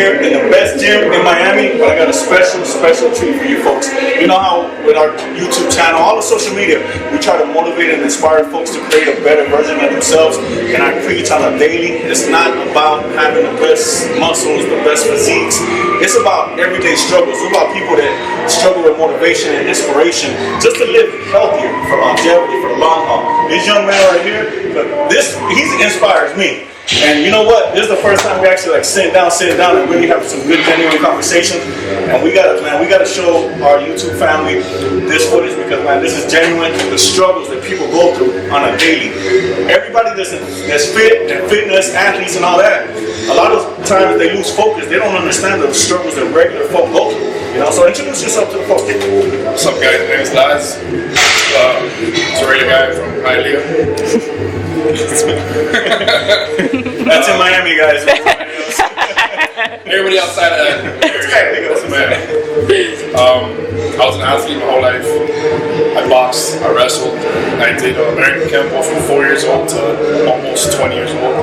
here in the best gym in Miami, but I got a special treat for you folks. You know how with our YouTube channel, all the social media, we try to motivate and inspire folks to create a better version of themselves, and I preach on a daily. It's not about having the best muscles, the best physiques. It's about everyday struggles. It's about people that struggle with motivation and inspiration just to live healthier, for longevity, for the long haul. This young man right here, he inspires me. And you know what? This is the first time we actually like sit down and really have some good genuine conversations. And we gotta show our YouTube family this footage because man, this is genuine. The struggles that people go through on a daily. Everybody that's fit and fitness, athletes and all that, a lot of times they lose focus. They don't understand the struggles that regular folk go through. You know, so introduce yourself to the folks. What's up, guys? My name is Laz. It's a regular guy from Hialeah. That's in Miami, guys. Everybody outside of that area. I was an athlete my whole life. I boxed, I wrestled, I did American Kempo from 4 years old to almost 20 years old.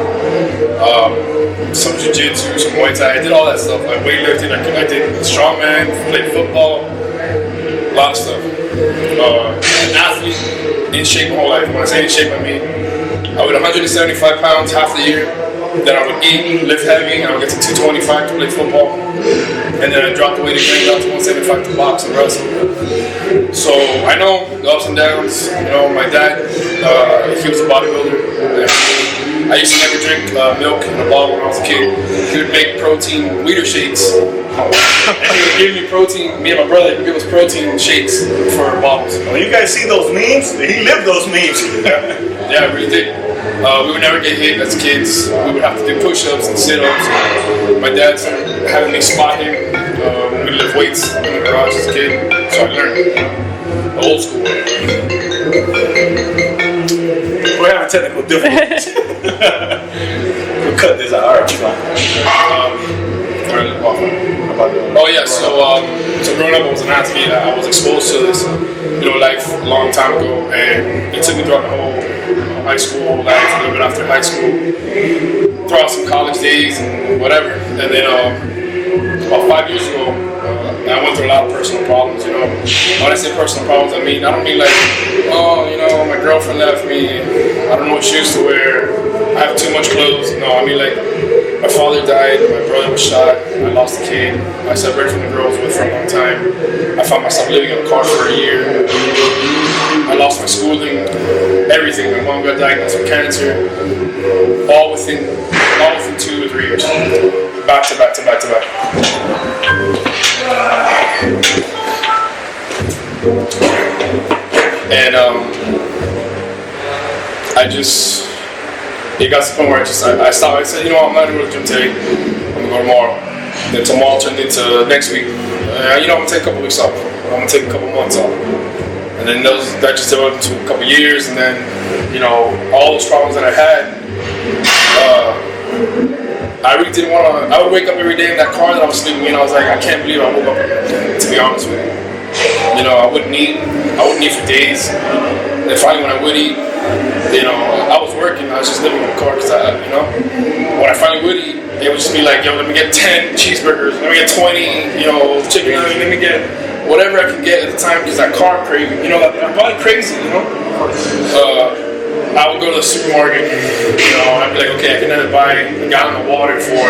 Some jiu-jitsu, some Muay Thai, I did all that stuff. I weightlifted, I did strongman, played football, a lot of stuff. An athlete, in shape my whole life. When I say in shape, I mean I weighed 175 pounds half the year. Then I would eat, lift heavy, I would get to 225 to play football. And then I dropped the weight again down to 175 to box and wrestle. So I know the ups and downs. You know, my dad, he was a bodybuilder. I used to never drink milk in a bottle when I was a kid. He would make protein Weeder shakes. And he would give me protein, me and my brother would give us protein shakes for bottles. When you guys see those memes, he lived those memes. Yeah, I really did. We would never get hit as kids. We would have to do push-ups and sit-ups. My dad started having me spot him. We would lift weights in the garage as a kid. So I learned the old school. We're having technical difficulties. We'll cut this out. All right, keep on. Oh yeah, so growing up I was an athlete. I was exposed to this, life a long time ago, and it took me throughout the whole high school life, a little bit after high school, throughout some college days and whatever. And then about 5 years ago, I went through a lot of personal problems. When I say personal problems, I don't mean like, my girlfriend left me, I don't know what shoes to wear, I have too much clothes. No, I mean like, my father died, my brother was shot, I lost a kid, I separated from the girl I was with for a long time, I found myself living in a car for a year, I lost my schooling, everything. My mom got diagnosed with cancer, all within 2 or 3 years, back to back to back to back. And it got to the point where I stopped. I said, I'm not going to go to the gym today. I'm going to go tomorrow. Then tomorrow turned into next week. I'm going to take a couple weeks off. I'm going to take a couple months off. And then that just developed into a couple years. And then, all those problems that I had, I really didn't want to. I would wake up every day in that car that I was sleeping in. I was like, I can't believe I woke up again, to be honest with you. I wouldn't eat for days. And finally, when I would eat, I was working. I was just living in the car because when I finally would eat, it would just be like, let me get 10 cheeseburgers, let me get 20, chicken nuggets, let me get whatever I could get at the time because that car craving, that body crazy, I would go to the supermarket, I'd be like, okay, I can either buy a gallon of water for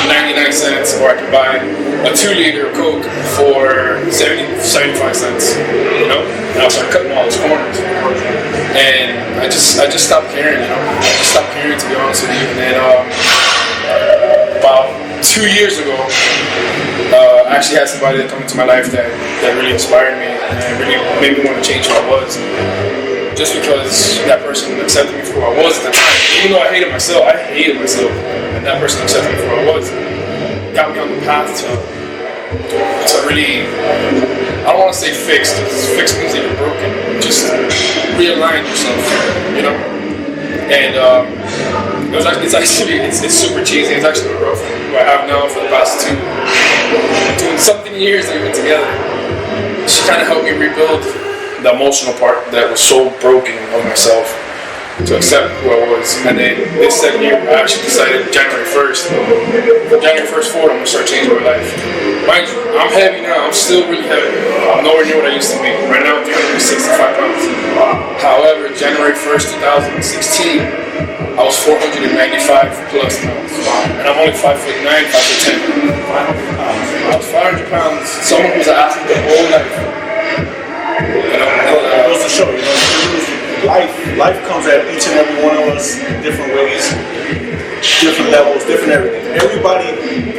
99 cents or I can buy a 2 liter of Coke for 75 cents, And I started cutting all those corners. And I just stopped caring, I just stopped caring, to be honest with you. And then about 2 years ago, I actually had somebody that come into my life that really inspired me and really made me want to change who I was. Just because that person accepted me for who I was at the time. Even though I hated myself, and that person accepted me for who I was. Got me on the path to really, I don't want to say fix, because fix means that you're broken. Just realign yourself, And it's super cheesy. It's actually my girlfriend, who I have now for the past 2 something years that we've been together. She kind of helped me rebuild the emotional part that was so broken of myself. to accept who I was. And then this second year, I actually decided January 1st. From January 1st forward, I'm gonna start changing my life. Mind you, I'm heavy now. I'm still really heavy. I'm nowhere near what I used to be. Right now, I'm 365 pounds. However, January 1st, 2016, I was 495 plus pounds. And I'm only 5'9", 5'10". I was 500 pounds. Someone who's an athlete their whole life. It goes to show, life comes at each and every one of us in different ways, different levels, different everything. Everybody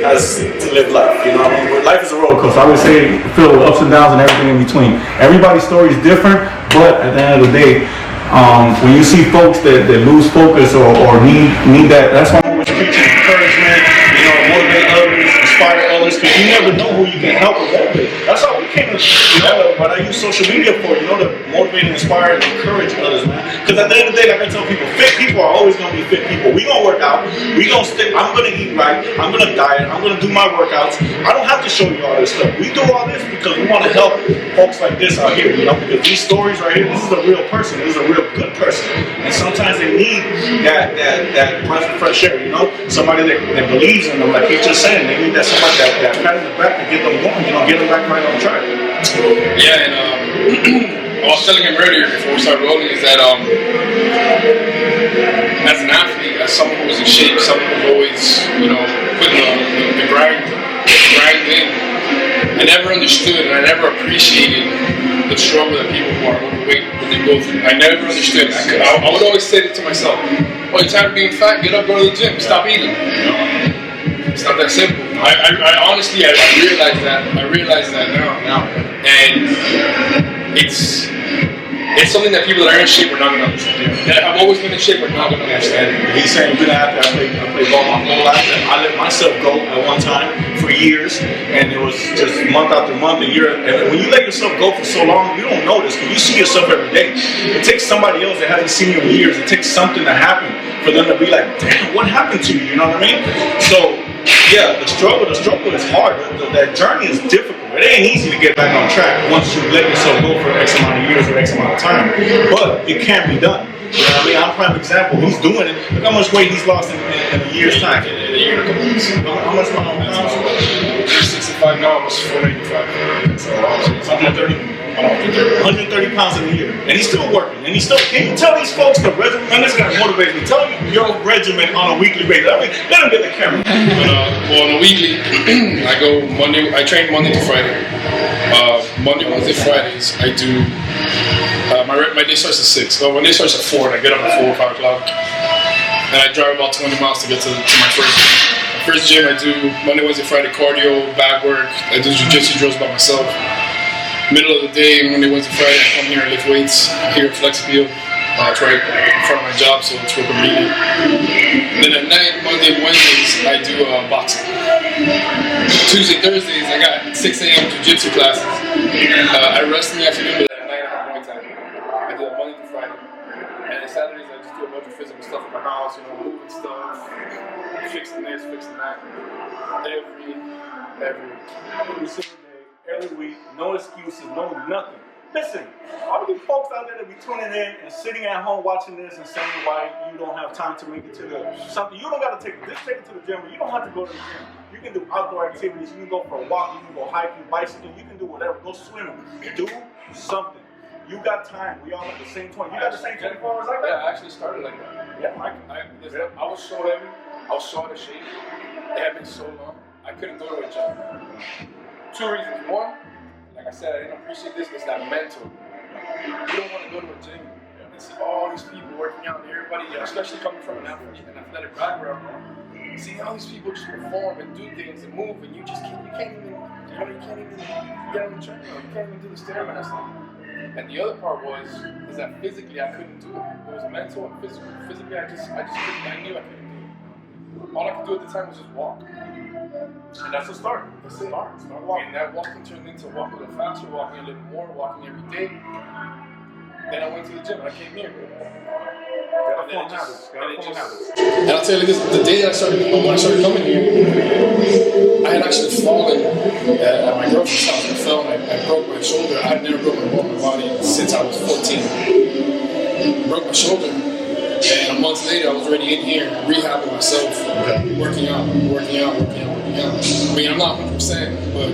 has to live life, you know what I mean? Life is a roller coaster. I would say filled with ups and downs and everything in between. Everybody's story is different, but at the end of the day, when you see folks that lose focus or need that, that's why I'm always preaching encouragement, motivate others, inspire others, because you never know who you can help or motivate. That's how we came to, what I use social media for, to motivate and inspire and encourage others, man. Because at the end of the day, like I tell people, fit people are always going to be fit people. We going to work out, we going to stick, I'm going to eat right, I'm going to diet, I'm going to do my workouts. I don't have to show you all this stuff. We do all this because we want to help folks like this out here, because these stories right here, this is a real person, this is a real good person. And sometimes they need that breath of fresh air, somebody that believes in them, like he's just saying, they need somebody that pat in the back to get them going, get them back right on track. Yeah, and I was telling him earlier before we started rolling is that as an athlete, as someone who was in shape, someone who always, putting the grind in, I never understood and I never appreciated the struggle that people who are overweight when they go through. I never understood. I would always say it to myself, oh, you're tired of being fat? Get up, go to the gym, stop eating. It's not that simple. I honestly, I realize that now. And it's something that people that are in shape are not going to understand. I've always been in shape, but not going to understand. He's saying, you're going to have to, I played ball my whole life. I let myself go at one time for years, and it was just month after month, a year. And when you let yourself go for so long, you don't notice, because you see yourself every day. It takes somebody else that hasn't seen you in years. It takes something to happen for them to be like, damn, what happened to you? You know what I mean? So, yeah, the struggle is hard. That journey is difficult. It ain't easy to get back on track once you let yourself go for X amount of years or X amount of time. But it can be done. You know what I mean? I'm a prime example. He's doing it. Look how much weight he's lost in a year's time. In a year and a couple weeks. How much pounds? 65 now, I was 485. So 130 pounds in a year. And he's still working. And he's still, can you tell these folks the regimen? Man, this guy motivates me. Tell me your regimen on a weekly basis. I mean, let him get the camera. Well, on a weekly, I train Monday to Friday. Monday, Wednesday, Fridays, I do, my day starts at 6. So my day starts at 4 and I get up at 4 or 5 o'clock. And I drive about 20 miles to get to my first gym. My first gym, I do Monday, Wednesday, Friday cardio, back work. I do jiu-jitsu drills by myself. Middle of the day, Monday, Wednesday, Friday, I come here and lift weights here at Flex Appeal. It's right in front of my job, so it's real convenient. Then at night, Monday, Wednesdays, I do boxing. Tuesday, Thursdays, I got 6 a.m. jiu-jitsu classes. I rest in the afternoon, but at night I have Muay Thai. I do that Monday to Friday. And on Saturdays, I just do a bunch of physical stuff in my house, moving stuff, fixing this, fixing that. Every single day, every week, no excuses, no nothing. Listen, all you folks out there that be tuning in and sitting at home watching this and saying why you don't have time to make it to something, you don't got to take it to the gym, but you don't have to go to the gym. You can do outdoor activities, you can go for a walk, you can go hiking, bicycling, you can do whatever, go swimming, do something. You got time, we all have the same 20. You got the same 24 hours like that? Yeah, I actually started like that. Yeah, I was so heavy, I was so out of shape, it had been so long, I couldn't go to a gym. 2 reasons. One, like I said, I didn't appreciate this, it's that mental. You don't want to go to a gym and see all these people working out, and everybody, especially coming from an athletic background, seeing all these people just perform and do things and move, and you can't even get on the treadmill, you can't even do the Stairmaster. And the other part is that physically I couldn't do it. It was mental and physical. Physically I just couldn't, I knew I couldn't do it. All I could do at the time was just walk. And that's a start. That's a start. Start walking. And that walking turned into walking a little faster, walking a little more, walking every day. Then I went to the gym and I came here. And I'll tell you this, the day that when I started coming here, I had actually fallen at my girlfriend's house. I fell and I broke my shoulder. I had never broken a bone in my body since I was 14. I broke my shoulder. And a month later, I was already in here rehabbing myself, working out. I mean, I'm not 100%, but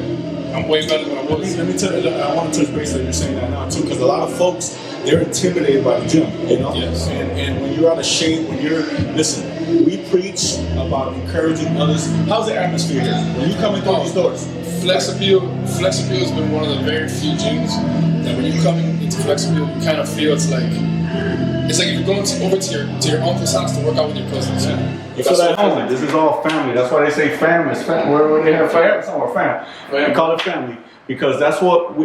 I'm way better than I was. Let me tell you, I want to touch base that you're saying that now too, because a lot of folks, they're intimidated by the gym, you know? Yes. And when you're out of shape, listen, we preach about encouraging others. How's the atmosphere here? When you come in through these doors? Flex Appeal has been one of the very few gyms that when you come into Flex Appeal, you kind of feel it's like you're going over to your uncle's house to work out with your cousins. Yeah. You feel at home. This is all family. That's why they say family. It's family. Where they have family, somewhere family. We call it family because that's what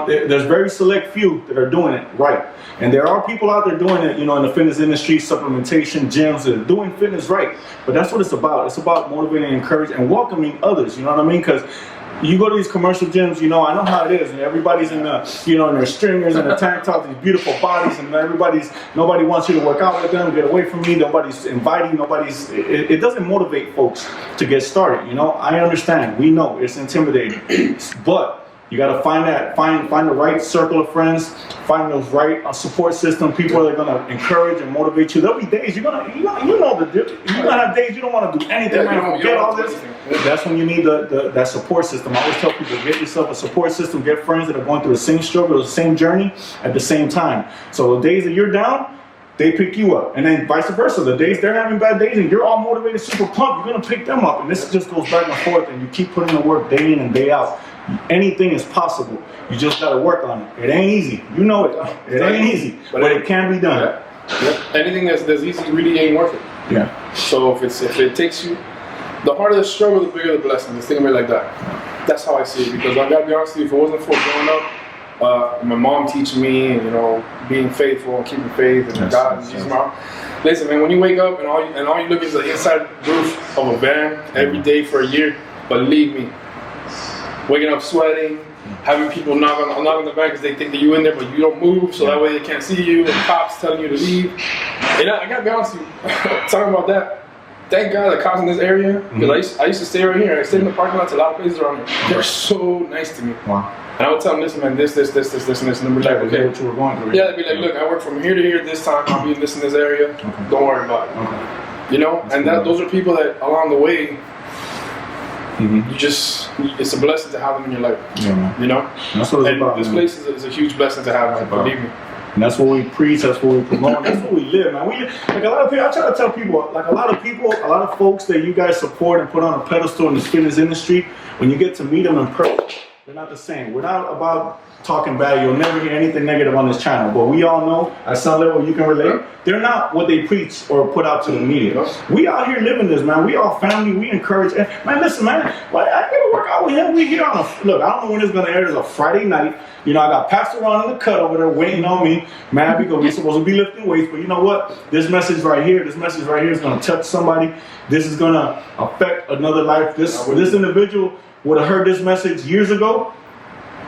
there's very select few that are doing it right, and there are people out there doing it, in the fitness industry, supplementation, gyms that are doing fitness right. But that's what it's about. It's about motivating, encouraging, and welcoming others. You know what I mean? Because you go to these commercial gyms, I know how it is, and everybody's in in their stringers and their tank tops, these beautiful bodies, and nobody wants you to work out with them, get away from me, nobody's inviting, it doesn't motivate folks to get started, I understand, we know, it's intimidating, but you got to find the right circle of friends, find those right support system, people that are going to encourage and motivate you. There'll be days you're gonna have days you don't want to do anything, forget all this. That's when you need that support system. I always tell people, get yourself a support system, get friends that are going through the same struggle, the same journey at the same time. So the days that you're down, they pick you up, and then vice versa. The days they're having bad days and you're all motivated, super pumped, you're gonna pick them up, and this just goes back and forth, and you keep putting the work day in and day out. Anything is possible. You just gotta work on it. It ain't easy. You know it. It ain't easy, but it can be done. Yeah. Anything that's easy really ain't worth it. Yeah. So if it takes you, the harder the struggle, the bigger the blessing. Just think of it like that. That's how I see it. Because I gotta be honest with you, if it wasn't for growing up, my mom teaching me, and being faithful and keeping faith and God and Jesus. Listen, man, when you wake up and all you look is the inside roof of a van every day for a year, believe me, waking up sweating, having people knock on the van because they think that you're in there, but you don't move, so that way they can't see you, and cops telling you to leave. And I gotta be honest with you, talking about that, thank God the cops in this area, because I used to stay right here. I stayed in the parking lots, a lot of places around here. They're so nice to me. Wow. And I would tell them, listen, man, this, and then we're like, okay. What you were going through. Yeah, they'd be like, look, I work from here to here this time, I'll be in this area, don't worry about it. Okay. Those are people that along the way, it's a blessing to have them in your life. That's what it's about. This place is a huge blessing to have, man, believe me. And that's what we preach, that's what we promote, that's what we live, man. Like a lot of people, I try to tell people, like a lot of folks that you guys support and put on a pedestal in the fitness industry, when you get to meet them in person, they're not the same. We're not about talking bad. You'll never hear anything negative on this channel, but we all know, at some level you can relate, they're not what they preach or put out to the media. We out here living this, man. We all family, we encourage, man, listen, man, I gotta work out with him. We here on look, I don't know when it's gonna air. It's a Friday night. I got Pastor Ron in the cut over there waiting on me, man, because we're supposed to be lifting weights, but you know what? This message right here is gonna touch somebody. This is gonna affect another life. This individual would have heard this message years ago,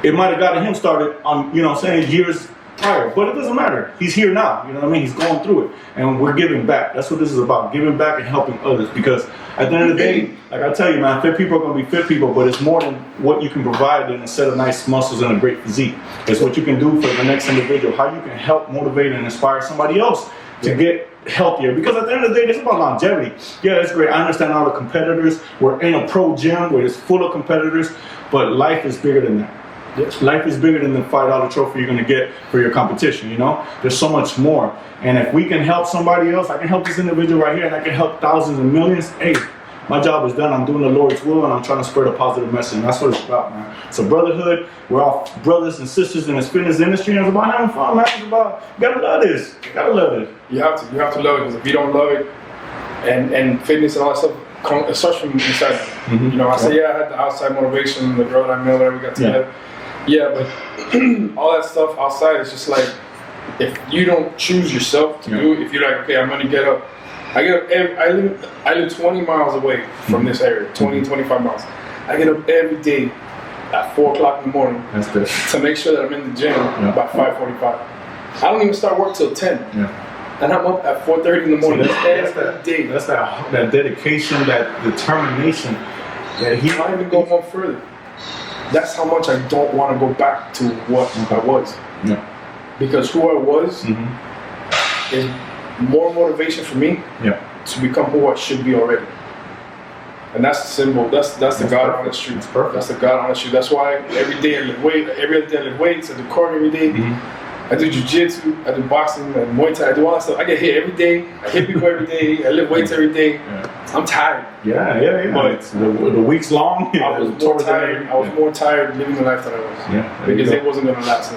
it might have gotten him started on, years prior. But it doesn't matter. He's here now. You know what I mean? He's going through it. And we're giving back. That's what this is about. Giving back and helping others. Because at the end of the day, like I tell you, man, fit people are going to be fit people, but it's more than what you can provide than a set of nice muscles and a great physique. It's what you can do for the next individual. How you can help motivate and inspire somebody else to get healthier, because at the end of the day, it's about longevity. Yeah, it's great. I understand all the competitors. We're in a pro gym where it's full of competitors, but life is bigger than that. Yes. Life is bigger than the $5 trophy you're going to get for your competition. There's so much more. And if we can help somebody else, I can help this individual right here, and I can help thousands and millions. Hey, my job is done. I'm doing the Lord's will, and I'm trying to spread a positive message. And that's what it's about, man. It's a brotherhood. We're all brothers and sisters in this fitness industry, and it's about having fun, man. It's about, you gotta love this. You gotta love it. You have to love it, because if you don't love it, and fitness and all that stuff, it starts from inside. I say, I had the outside motivation, the girl that I met, whatever, we got together. Yeah, but all that stuff outside is just like, if you don't choose yourself to do it, if you're like, okay, I'm gonna get up. I live 20 miles away from this area, 25 miles. I get up every day at 4 o'clock in the morning to make sure that I'm in the gym by 5:45. I don't even start work till 10. And I'm up at 4:30 in the morning. That's that dedication, that determination. That he might even go one further. That's how much I don't want to go back to what I was. Because who I was is more motivation for me to become who I should be already. And that's the symbol. That's the God honest truth. That's perfect. That's the God honest truth. That's why every day I lift weight. Every other day I lift weights. I do cardio every day. I do jiu-jitsu. I do boxing and Muay Thai. I do all that stuff. I get hit every day. I hit people every day. I lift weights every day. I'm tired. Yeah. But the week's long. I was more tired. I was more tired living the life that I was. Because it wasn't gonna last.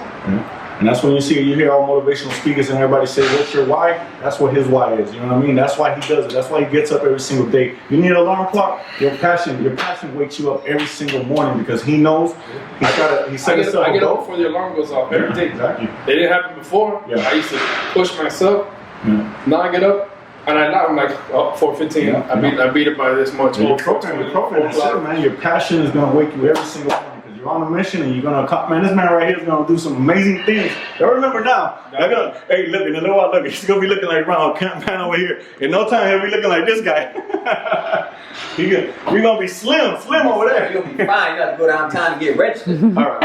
And that's when you hear all motivational speakers and everybody say, what's your why? That's what his why is. You know what I mean? That's why he does it. That's why he gets up every single day. You need an alarm clock. Your passion wakes you up every single morning because he knows he set himself I get up before the alarm goes off every day. Exactly. It didn't happen before. I used to push myself. Now I get up and I'm like, 4:15. I beat it by this much. Your program, that's it, man. Your passion is gonna wake you every single morning. You're on a mission and you're gonna man, this man right here is gonna do some amazing things. I remember now. Hey, look, in a little while, look, he's gonna be looking like Ron Campaign over here. In no time, he'll be looking like this guy. We're gonna be slim over there. You'll be fine. You got to go downtown and get registered. All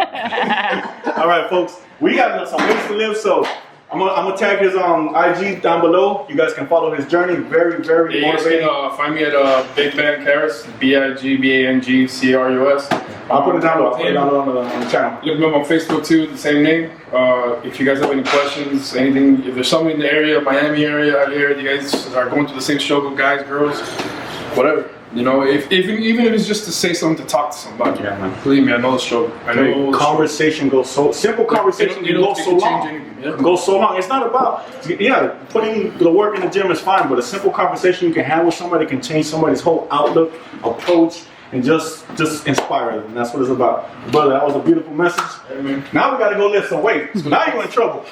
right, folks. We got some ways to live, so I'm gonna tag his IG down below. You guys can follow his journey. Very, very motivating. You guys can find me at Big Bang Carus, BIGBANGCRUS. I'll put it down below. I'll put it down on the channel. Look me up on Facebook too, the same name. If you guys have any questions, anything, if there's something in the area, Miami area, out here, you guys are going through the same struggle, guys, girls, whatever. You know, even if it's just to say something, to talk to somebody. Yeah, man. Believe me, I know the struggle. Conversation goes so simple. Conversation can go so long. Go so long. It's not about putting the work in the gym is fine, but a simple conversation you can have with somebody can change somebody's whole outlook, approach, and just inspire them. And that's what it's about. Brother, that was a beautiful message. Amen. Now we got to go lift some weight. So now you're in trouble.